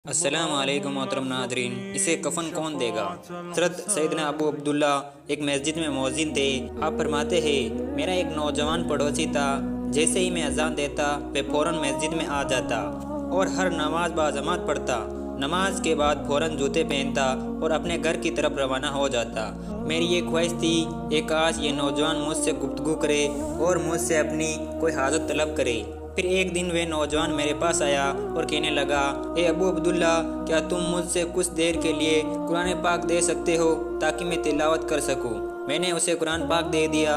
السلام علیکم محترم ناظرین، اسے کفن کون دے گا؟ حضرت سیدنا ابو عبداللہ ایک مسجد میں مؤذن تھے۔ آپ فرماتے ہیں، میرا ایک نوجوان پڑوسی تھا، جیسے ہی میں اذان دیتا وہ فوراً مسجد میں آ جاتا اور ہر نماز باجماعت پڑھتا۔ نماز کے بعد فوراً جوتے پہنتا اور اپنے گھر کی طرف روانہ ہو جاتا۔ میری یہ خواہش تھی کہ کاش یہ نوجوان مجھ سے گفتگو کرے اور مجھ سے اپنی کوئی حاجت طلب کرے۔ پھر ایک دن وہ نوجوان میرے پاس آیا اور کہنے لگا، اے ابو عبداللہ، کیا تم مجھ سے کچھ دیر کے لیے قرآن پاک دے سکتے ہو تاکہ میں تلاوت کر سکوں؟ میں نے اسے قرآن پاک دے دیا۔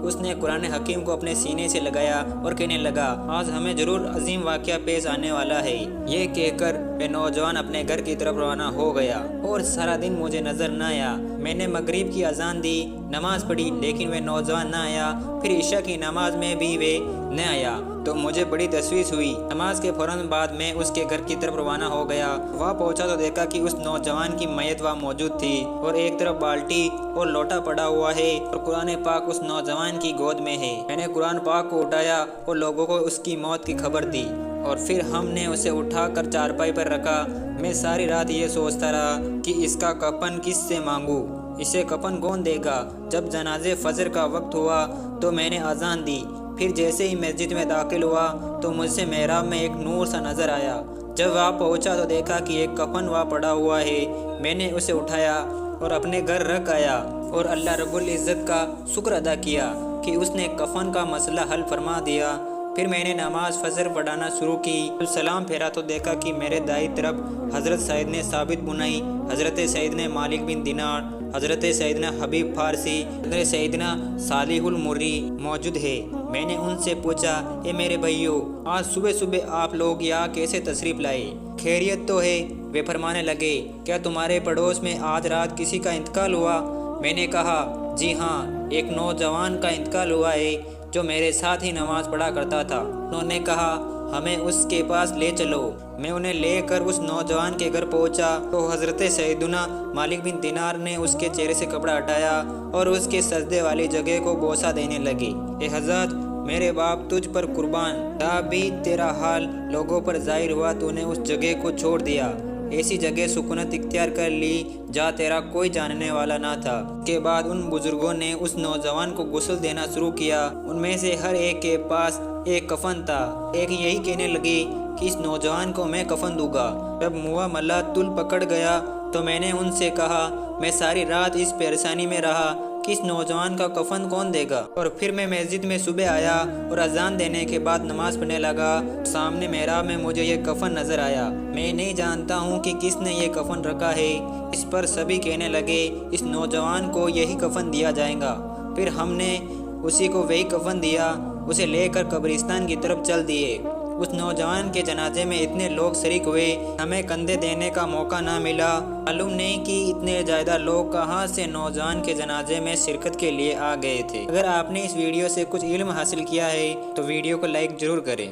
اس نے قرآن حکیم کو اپنے سینے سے لگایا اور کہنے لگا، آج ہمیں ضرور عظیم واقعہ پیش آنے والا ہے۔ یہ کہہ کر وہ نوجوان اپنے گھر کی طرف روانہ ہو گیا اور سارا دن مجھے نظر نہ آیا۔ میں نے مغرب کی اذان دی، نماز پڑھی، لیکن وہ نوجوان نہ آیا۔ پھر عشاء کی نماز میں بھی وہ نہ آیا تو مجھے بڑی تشویش ہوئی۔ نماز کے فوراً بعد میں اس کے گھر کی طرف روانہ ہو گیا۔ وہاں پہنچا تو دیکھا کہ اس نوجوان کی میت وہاں موجود تھی اور ایک طرف بالٹی اور لوٹا پڑا ہوا ہے اور قرآن پاک اس نوجوان کی گود میں ہے۔ میں نے قرآن پاک کو اٹھایا اور لوگوں کو اس کی موت کی خبر دی اور پھر ہم نے اسے اٹھا کر چارپائی پر رکھا۔ میں ساری رات یہ سوچتا رہا کہ اس کا کفن کس سے مانگوں، اسے کفن کون دے گا۔ جب جنازے فجر کا وقت ہوا تو میں نے اذان دی۔ پھر جیسے ہی مسجد میں داخل ہوا تو مجھ سے محراب میں ایک نور سا نظر آیا۔ جب وہاں پہنچا تو دیکھا کہ ایک کفن وہاں پڑا ہوا ہے۔ میں نے اسے اٹھایا اور اپنے گھر رکھ آیا اور اللہ رب العزت کا شکر ادا کیا کہ اس نے کفن کا مسئلہ حل فرما دیا۔ پھر میں نے نماز فجر پڑھانا شروع کی۔ سلام پھیرا تو دیکھا کہ میرے دائیں طرف حضرت سیدنا ثابت بنائی، حضرت سیدنا مالک بن دینار، حضرت سیدنا حبیب فارسی، حضرت سیدنا صالح المری موجود ہے۔ میں نے ان سے پوچھا، اے میرے بھائیو، آج صبح صبح آپ لوگ یہاں کیسے تشریف لائے؟ خیریت تو ہے؟ وہ فرمانے لگے، کیا تمہارے پڑوس میں آج رات کسی کا انتقال ہوا؟ میں نے کہا، جی ہاں، ایک نوجوان کا انتقال ہوا ہے جو میرے ساتھ ہی نماز پڑھا کرتا تھا۔ انہوں نے کہا، ہمیں اس کے پاس لے چلو۔ میں انہیں لے کر اس نوجوان کے گھر پہنچا تو حضرت سیدنا مالک بن دینار نے اس کے چہرے سے کپڑا ہٹایا اور اس کے سجدے والی جگہ کو بوسہ دینے لگے۔ اے حضرت، میرے باپ تجھ پر قربان، تا بھی تیرا حال لوگوں پر ظاہر ہوا تو نے اس جگہ کو چھوڑ دیا، ایسی جگہ سکونت اختیار کر لی جہاں تیرا کوئی جاننے والا نہ تھا۔ اس کے بعد ان بزرگوں نے اس نوجوان کو غسل دینا شروع کیا۔ ان میں سے ہر ایک کے پاس ایک کفن تھا۔ ایک یہی کہنے لگی کہ اس نوجوان کو میں کفن دوں گا۔ جب منہ ملا تل پکڑ گیا تو میں نے ان سے کہا، میں ساری رات اس پریشانی میں رہا کہ اس نوجوان کا کفن کون دے گا، اور پھر میں مسجد میں صبح آیا اور اذان دینے کے بعد نماز پڑھنے لگا۔ سامنے محراب میں مجھے یہ کفن نظر آیا۔ میں نہیں جانتا ہوں کہ کس نے یہ کفن رکھا ہے۔ اس پر سبھی کہنے لگے، اس نوجوان کو یہی کفن دیا جائے گا۔ پھر ہم نے اسی کو وہی کفن دیا، اسے لے کر قبرستان کی طرف چل دیے۔ اس نوجوان کے جنازے میں اتنے لوگ شریک ہوئے، ہمیں کندھے دینے کا موقع نہ ملا۔ معلوم نہیں کہ اتنے زیادہ لوگ کہاں سے نوجوان کے جنازے میں شرکت کے لیے آ گئے تھے۔ اگر آپ نے اس ویڈیو سے کچھ علم حاصل کیا ہے تو ویڈیو کو لائک ضرور کریں۔